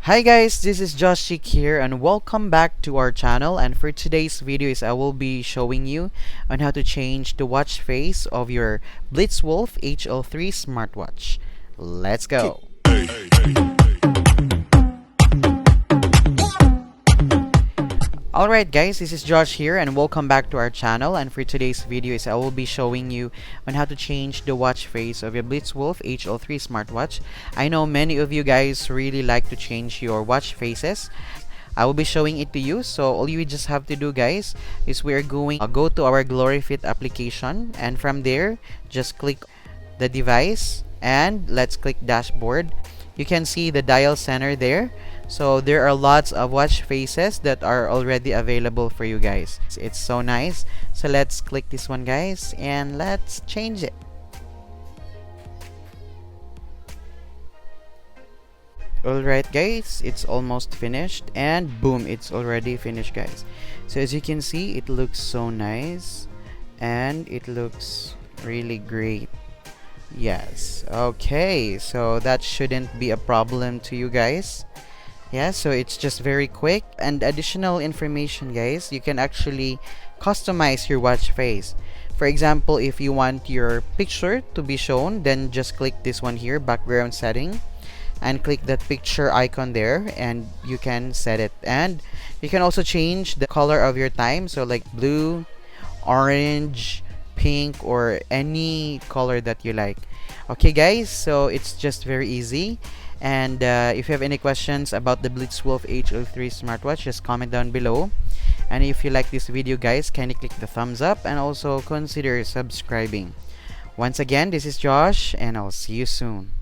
Hi guys, this is Josh Chick here and welcome back to our channel, and for today's video I will be showing you on how to change the watch face of your Blitzwolf HL3 Smartwatch. Let's go! Alright guys, this is Josh here and welcome back to our channel, and for today's video I will be showing you on how to change the watch face of your Blitzwolf HL3 Smartwatch. I know many of you guys really like to change your watch faces. I will be showing it to you, so all you just have to do guys is we're going to go to our GloryFit application, and from there just click the device and let's click dashboard. You can see the dial center there. So there are lots of watch faces that are already available for you guys. It's so nice. So let's click this one guys and let's change it. Alright guys, it's almost finished, and boom, it's already finished guys. So as you can see, it looks so nice and it looks really great. Yes, okay, so that shouldn't be a problem to you guys. Yeah, so it's just very quick. And additional information guys, you can actually customize your watch face. For example, if you want your picture to be shown, then just click this one here, background setting, and click that picture icon there and you can set it. And you can also change the color of your time, so like blue, orange, pink, or any color that you like. Okay guys, so it's just very easy. And if you have any questions about the Blitzwolf HL3 Smartwatch, just comment down below. And if you like this video guys, kindly click the thumbs up and also consider subscribing. Once again, this is Josh and I'll see you soon.